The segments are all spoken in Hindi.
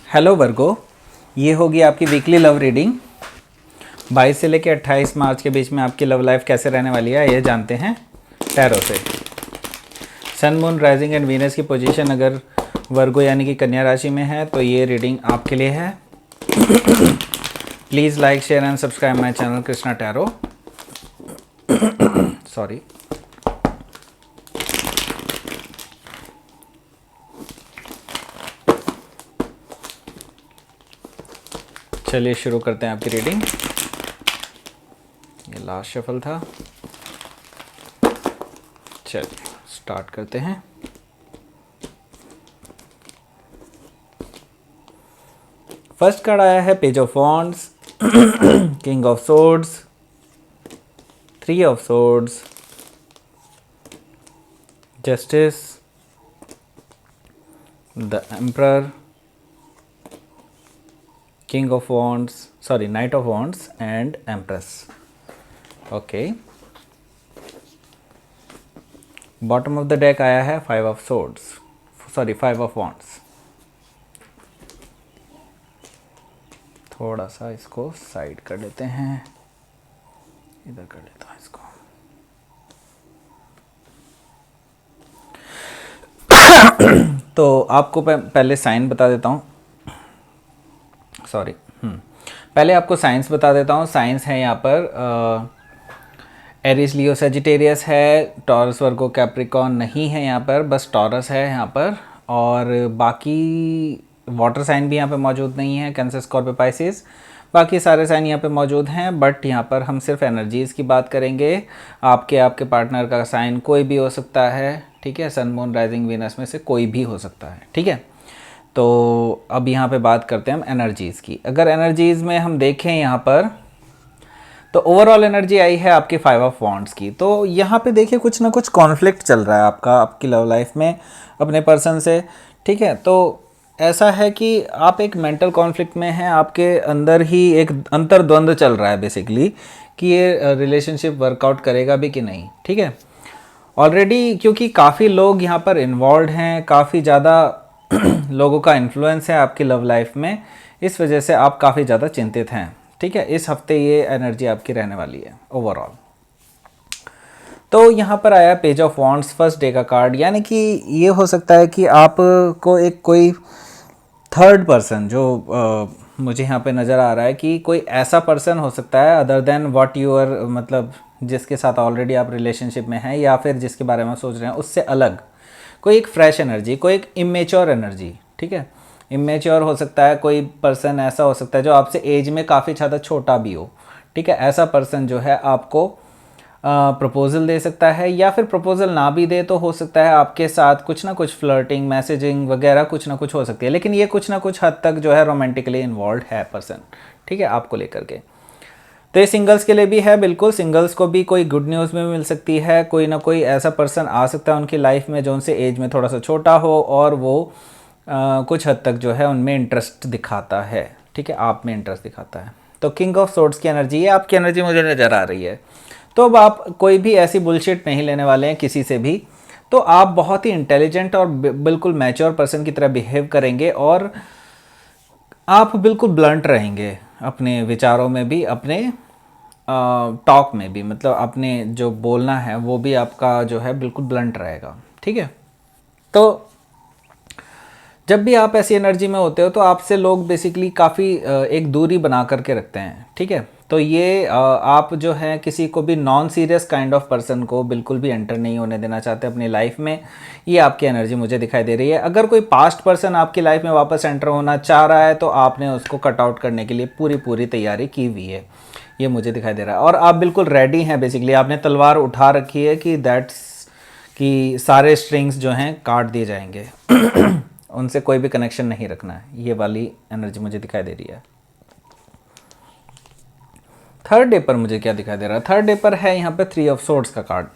हेलो वर्गो, ये होगी आपकी वीकली लव रीडिंग। 22 से लेकर 28 मार्च के बीच में आपकी लव लाइफ कैसे रहने वाली है ये जानते हैं टैरो से। सन, मून, राइजिंग एंड वीनस की पोजीशन अगर वर्गो यानी कि कन्या राशि में है तो ये रीडिंग आपके लिए है। Please like, share and subscribe my channel Krishna tarot. Sorry. चलिए शुरू करते हैं आपकी रीडिंग। ये लास्ट शफल था। चलिए स्टार्ट करते हैं। फर्स्ट कार्ड आया है page of wands, king of swords, 3 of swords, justice, the emperor, king of wands, sorry night of wands and empress. Okay, bottom of the deck आया है 5 of swords, sorry 5 of wands. थोड़ा सा इसको साइड कर लेते हैं, इधर कर लेता हूँ इसको। तो आपको पहले साइन बता देता हूँ, सॉरी पहले आपको साइंस बता देता हूँ। साइंस है यहाँ पर एरिस, लियो, सेजिटेरियस है, टॉरस, वर्गो, कैप्रिकॉर्न नहीं है यहाँ पर, बस टॉरस है यहाँ पर। और बाकी वाटर साइन भी यहाँ पे मौजूद नहीं है, कैंसर, स्कॉर्पियो, पाइसिस। बाकी सारे साइन यहाँ पे मौजूद हैं, बट यहाँ पर हम सिर्फ एनर्जीज़ की बात करेंगे। आपके पार्टनर का साइन कोई भी हो सकता है, ठीक है। सन, मून, राइजिंग, वीनस में से कोई भी हो सकता है, ठीक है। तो अब यहाँ पे बात करते हैं हम एनर्जीज़ की। अगर एनर्जीज़ में हम देखें यहाँ पर तो ओवरऑल एनर्जी आई है आपके 5 ऑफ वॉन्ड्स की। तो यहाँ पे देखिए कुछ ना कुछ कॉन्फ्लिक्ट चल रहा है आपकी लव लाइफ में अपने पर्सन से, ठीक है। तो ऐसा है कि आप एक मेंटल कॉन्फ्लिक्ट में हैं, आपके अंदर ही एक अंतर्द्वंद चल रहा है बेसिकली कि ये रिलेशनशिप वर्कआउट करेगा भी कि नहीं, ठीक है। ऑलरेडी क्योंकि काफ़ी लोग यहाँ पर इन्वॉल्व हैं, काफ़ी ज़्यादा लोगों का इन्फ्लुएंस है आपकी लव लाइफ में, इस वजह से आप काफ़ी ज़्यादा चिंतित हैं, ठीक है। इस हफ्ते ये एनर्जी आपकी रहने वाली है ओवरऑल। तो यहाँ पर आया page of wands, first day का कार्ड, यानी कि ये हो सकता है कि आपको एक कोई थर्ड पर्सन जो मुझे यहाँ पे नज़र आ रहा है कि कोई ऐसा पर्सन हो सकता है other than what you are, मतलब जिसके साथ ऑलरेडी आप रिलेशनशिप में हैं या फिर जिसके बारे में सोच रहे हैं उससे अलग कोई एक फ्रेश एनर्जी, कोई एक इमेच्योर एनर्जी, ठीक है। इमेच्योर हो सकता है, कोई पर्सन ऐसा हो सकता है जो आपसे एज में काफ़ी ज़्यादा छोटा भी हो, ठीक है। ऐसा पर्सन जो है आपको प्रपोज़ल दे सकता है, या फिर प्रपोज़ल ना भी दे तो हो सकता है आपके साथ कुछ ना कुछ फ्लर्टिंग, मैसेजिंग वगैरह कुछ ना कुछ हो सकती है। लेकिन ये कुछ ना कुछ हद तक जो है रोमांटिकली इन्वॉल्व है पर्सन, ठीक है, आपको लेकर के। तो ये सिंगल्स के लिए भी है, बिल्कुल सिंगल्स को भी कोई गुड न्यूज़ में मिल सकती है। कोई ना कोई ऐसा पर्सन आ सकता है उनकी लाइफ में जो उनसे एज में थोड़ा सा छोटा हो और वो कुछ हद तक जो है उनमें इंटरेस्ट दिखाता है, ठीक है, आप में इंटरेस्ट दिखाता है। तो किंग ऑफ सोर्ड्स की एनर्जी है, आपकी एनर्जी मुझे नज़र आ रही है। तो अब आप कोई भी ऐसी बुलशिट नहीं लेने वाले हैं किसी से भी। तो आप बहुत ही इंटेलिजेंट और बिल्कुल मैच्योर पर्सन की तरह बिहेव करेंगे और आप बिल्कुल ब्लंट रहेंगे अपने विचारों में भी, अपने टॉक में भी, मतलब अपने जो बोलना है वो भी आपका जो है बिल्कुल ब्लंट रहेगा, ठीक है। तो जब भी आप ऐसी एनर्जी में होते हो तो आपसे लोग बेसिकली काफ़ी एक दूरी बना करके रखते हैं, ठीक है। तो ये आप जो है किसी को भी non serious kind of person को बिल्कुल भी एंटर नहीं होने देना चाहते अपनी लाइफ में। ये आपकी एनर्जी मुझे दिखाई दे रही है। अगर कोई पास्ट पर्सन आपकी लाइफ में वापस एंटर होना चाह रहा है तो आपने उसको कट आउट करने के लिए पूरी तैयारी की हुई है, ये मुझे दिखाई दे रहा है। और आप बिल्कुल रेडी हैं, बेसिकली आपने तलवार उठा रखी है कि सारे स्ट्रिंग्स जो हैं काट दिए जाएंगे। उनसे कोई भी कनेक्शन नहीं रखना है, ये वाली एनर्जी मुझे दिखाई दे रही है। थर्ड डे पर मुझे क्या दिखाई दे रहा है? थर्ड डे पर है यहाँ पे 3 ऑफ सोर्ड्स का कार्ड।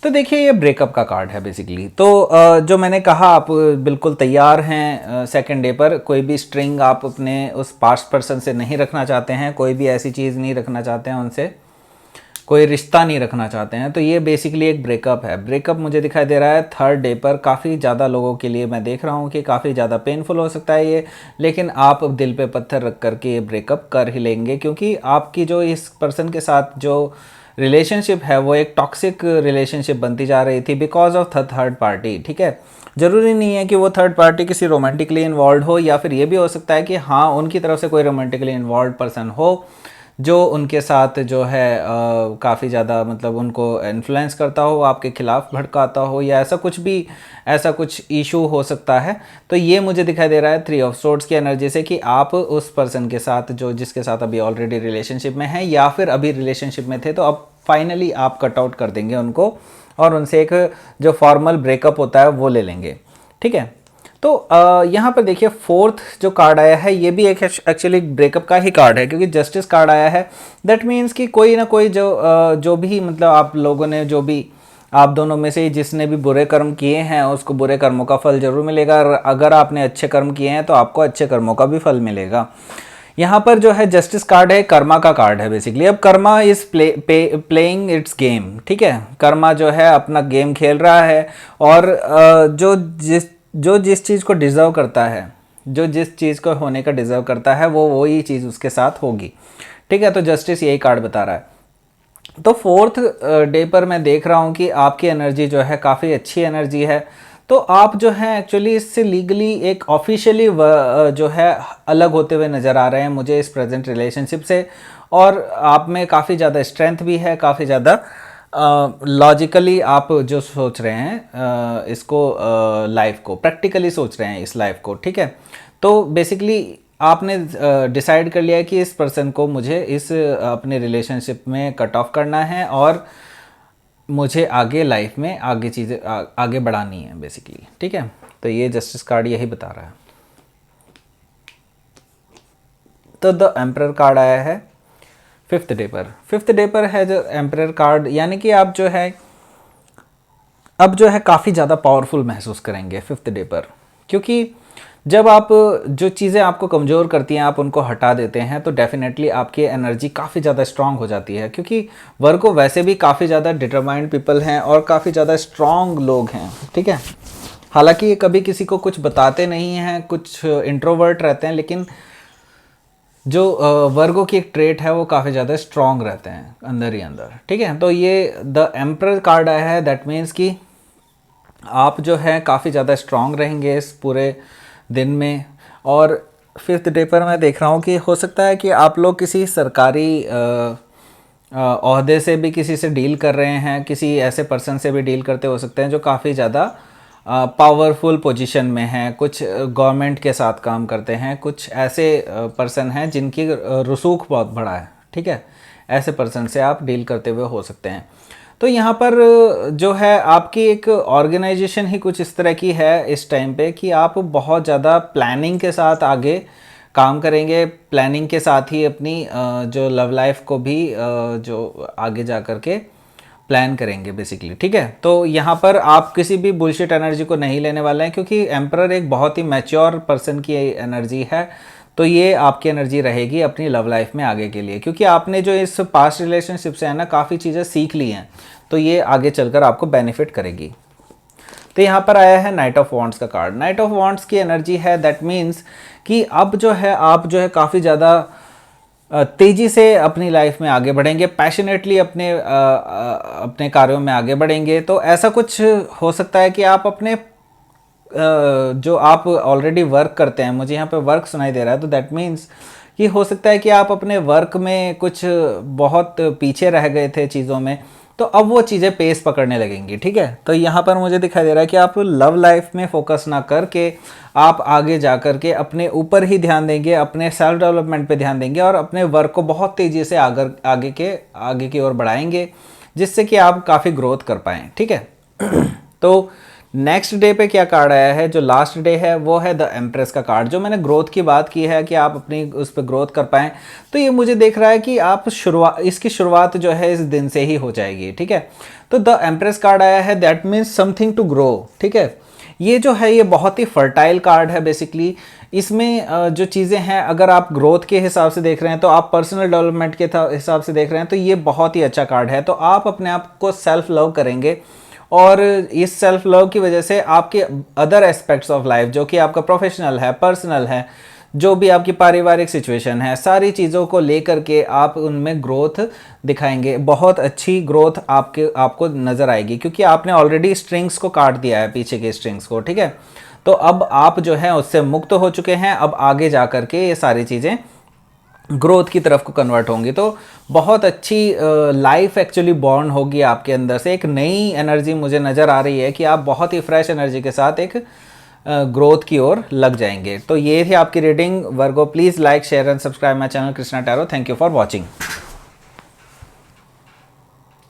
तो देखिए ये ब्रेकअप का कार्ड है बेसिकली। तो जो मैंने कहा आप बिल्कुल तैयार हैं सेकंड डे पर, कोई भी स्ट्रिंग आप अपने उस पास्ट पर्सन से नहीं रखना चाहते हैं, कोई भी ऐसी चीज़ नहीं रखना चाहते हैं उनसे, कोई रिश्ता नहीं रखना चाहते हैं, तो ये बेसिकली एक ब्रेकअप है। ब्रेकअप मुझे दिखाई दे रहा है थर्ड डे पर काफ़ी ज़्यादा लोगों के लिए, मैं देख रहा हूँ कि काफ़ी ज़्यादा पेनफुल हो सकता है ये, लेकिन आप दिल पे पत्थर रख करके ये ब्रेकअप कर ही लेंगे, क्योंकि आपकी जो इस पर्सन के साथ जो रिलेशनशिप है वो एक टॉक्सिक रिलेशनशिप बनती जा रही थी बिकॉज ऑफ थर्ड पार्टी। ठीक है, ज़रूरी नहीं है कि वो थर्ड पार्टी किसी रोमांटिकली इन्वॉल्व हो, या फिर ये भी हो सकता है कि हाँ उनकी तरफ से कोई रोमांटिकली इन्वॉल्व पर्सन हो जो उनके साथ जो है काफ़ी ज़्यादा मतलब उनको इन्फ्लुएंस करता हो, आपके खिलाफ भड़काता हो, या ऐसा कुछ भी, ऐसा कुछ इशू हो सकता है। तो ये मुझे दिखाई दे रहा है 3 ऑफ सोर्ड्स की एनर्जी से कि आप उस पर्सन के साथ जो जिसके साथ अभी ऑलरेडी रिलेशनशिप में हैं या फिर अभी रिलेशनशिप में थे, तो अब फाइनली आप कट आउट कर देंगे उनको और उनसे एक जो फॉर्मल ब्रेकअप होता है वो ले लेंगे। ठीक है, तो यहाँ पर देखिए फोर्थ जो कार्ड आया है ये भी एक एक्चुअली ब्रेकअप का ही कार्ड है, क्योंकि जस्टिस कार्ड आया है। दैट मीन्स कि कोई ना कोई जो भी मतलब आप लोगों ने जो भी, आप दोनों में से जिसने भी बुरे कर्म किए हैं उसको बुरे कर्मों का फल जरूर मिलेगा, और अगर आपने अच्छे कर्म किए हैं तो आपको अच्छे कर्मों का भी फल मिलेगा। यहाँ पर जो है जस्टिस कार्ड है, कर्मा का कार्ड है बेसिकली। अब Karma is playing it's game. ठीक है, कर्मा जो है अपना गेम खेल रहा है, और जो जिस चीज़ को डिज़र्व करता है, जो जिस चीज़ को होने का डिज़र्व करता है वो वही चीज़ उसके साथ होगी। ठीक है, तो जस्टिस यही कार्ड बता रहा है। तो फोर्थ डे पर मैं देख रहा हूँ कि आपकी एनर्जी जो है काफ़ी अच्छी एनर्जी है। तो आप जो है एक्चुअली इससे लीगली एक ऑफिशियली जो है अलग होते हुए नज़र आ रहे हैं मुझे इस प्रेजेंट रिलेशनशिप से, और आप में काफ़ी ज़्यादा स्ट्रेंथ भी है, काफ़ी ज़्यादा लॉजिकली आप जो सोच रहे हैं इसको लाइफ को प्रैक्टिकली सोच रहे हैं इस लाइफ को। ठीक है, तो बेसिकली आपने डिसाइड कर लिया है कि इस पर्सन को मुझे इस अपने रिलेशनशिप में कट ऑफ करना है और मुझे आगे लाइफ में आगे चीज़ें आगे बढ़ानी है बेसिकली। ठीक है, तो ये जस्टिस कार्ड यही बता रहा है। तो द एम्परर कार्ड आया है फिफ्थ डे पर है जो एम्परर कार्ड, यानी कि आप जो है अब जो है काफ़ी ज़्यादा पावरफुल महसूस करेंगे फिफ्थ डे पर, क्योंकि जब आप जो चीज़ें आपको कमज़ोर करती हैं आप उनको हटा देते हैं तो डेफिनेटली आपकी एनर्जी काफ़ी ज़्यादा स्ट्रांग हो जाती है, क्योंकि वर्गो वैसे भी काफ़ी ज़्यादा डिटरमाइंड पीपल हैं और काफ़ी ज़्यादा स्ट्रांग लोग हैं। ठीक है, हालांकि ये कभी किसी को कुछ बताते नहीं हैं, कुछ इंट्रोवर्ट रहते हैं, लेकिन जो वर्गो की एक ट्रेट है वो काफ़ी ज़्यादा स्ट्रांग रहते हैं अंदर ही अंदर। ठीक है, तो ये द एम्परर कार्ड आया है, दैट मीन्स कि आप जो है काफ़ी ज़्यादा स्ट्रांग रहेंगे इस पूरे दिन में। और फिफ्थ डे पर मैं देख रहा हूँ कि हो सकता है कि आप लोग किसी सरकारी ओहदे से भी किसी से डील कर रहे हैं, किसी ऐसे पर्सन से भी डील करते हो सकते हैं जो काफ़ी ज़्यादा पावरफुल पोजीशन में हैं, कुछ गवर्नमेंट के साथ काम करते हैं, कुछ ऐसे पर्सन हैं जिनकी रसूख बहुत बड़ा है। ठीक है, ऐसे पर्सन से आप डील करते हुए हो सकते हैं। तो यहाँ पर जो है आपकी एक ऑर्गेनाइजेशन ही कुछ इस तरह की है इस टाइम पे कि आप बहुत ज़्यादा प्लानिंग के साथ आगे काम करेंगे, प्लानिंग के साथ ही अपनी जो लव लाइफ को भी जो आगे जा कर के प्लान करेंगे बेसिकली। ठीक है, तो यहाँ पर आप किसी भी बुलशिट एनर्जी को नहीं लेने वाले हैं, क्योंकि एम्परर एक बहुत ही मैच्योर पर्सन की एनर्जी है। तो ये आपकी एनर्जी रहेगी अपनी लव लाइफ में आगे के लिए, क्योंकि आपने जो इस पास्ट रिलेशनशिप से है ना काफ़ी चीज़ें सीख ली हैं, तो ये आगे चलकर आपको बेनिफिट करेगी। तो यहाँ पर आया है नाइट ऑफ वॉन्ड्स का कार्ड। नाइट ऑफ वॉन्ड्स की एनर्जी है, दैट मीन्स कि अब जो है आप जो है काफ़ी ज़्यादा तेज़ी से अपनी लाइफ में आगे बढ़ेंगे, पैशनेटली अपने कार्यों में आगे बढ़ेंगे। तो ऐसा कुछ हो सकता है कि आप अपने जो आप ऑलरेडी वर्क करते हैं, मुझे यहाँ पे वर्क सुनाई दे रहा है, तो दैट मीन्स कि हो सकता है कि आप अपने वर्क में कुछ बहुत पीछे रह गए थे चीज़ों में, तो अब वो चीज़ें पेस पकड़ने लगेंगी। ठीक है, तो यहाँ पर मुझे दिखाई दे रहा है कि आप लव लाइफ में फोकस ना करके आप आगे जा कर के अपने ऊपर ही ध्यान देंगे, अपने सेल्फ डेवलपमेंट पे ध्यान देंगे और अपने वर्क को बहुत तेज़ी से आगे की ओर बढ़ाएंगे, जिससे कि आप काफ़ी ग्रोथ कर पाएँ। ठीक है, तो नेक्स्ट डे पे क्या कार्ड आया है, जो लास्ट डे है वो है द एम्प्रेस का कार्ड। जो मैंने ग्रोथ की बात की है कि आप अपनी उस पर ग्रोथ कर पाएँ, तो ये मुझे देख रहा है कि आप इसकी शुरुआत जो है इस दिन से ही हो जाएगी। ठीक है, तो द एम्प्रेस कार्ड आया है, that means something to grow. ठीक है, ये जो है ये बहुत ही फर्टाइल कार्ड है बेसिकली। इसमें जो चीज़ें हैं, अगर आप ग्रोथ के हिसाब से देख रहे हैं, तो आप पर्सनल डेवलपमेंट के हिसाब से देख रहे हैं, तो ये बहुत ही अच्छा कार्ड है। तो आप अपने आप को सेल्फ लव करेंगे और इस सेल्फ लव की वजह से आपके अदर एस्पेक्ट्स ऑफ लाइफ, जो कि आपका प्रोफेशनल है, पर्सनल है, जो भी आपकी पारिवारिक सिचुएशन है, सारी चीज़ों को लेकर के आप उनमें ग्रोथ दिखाएंगे। बहुत अच्छी ग्रोथ आपको नज़र आएगी, क्योंकि आपने ऑलरेडी स्ट्रिंग्स को काट दिया है, पीछे के स्ट्रिंग्स को, ठीक है। तो अब आप जो है उससे मुक्त हो चुके हैं। अब आगे जा कर के ये सारी चीज़ें ग्रोथ की तरफ को कन्वर्ट होंगी। तो बहुत अच्छी लाइफ एक्चुअली बॉर्न होगी आपके अंदर से। एक नई एनर्जी मुझे नज़र आ रही है कि आप बहुत ही फ्रेश एनर्जी के साथ एक ग्रोथ की ओर लग जाएंगे। तो ये थी आपकी reading Virgo. Please like, share and subscribe my channel Krishna tarot. Thank you for watching.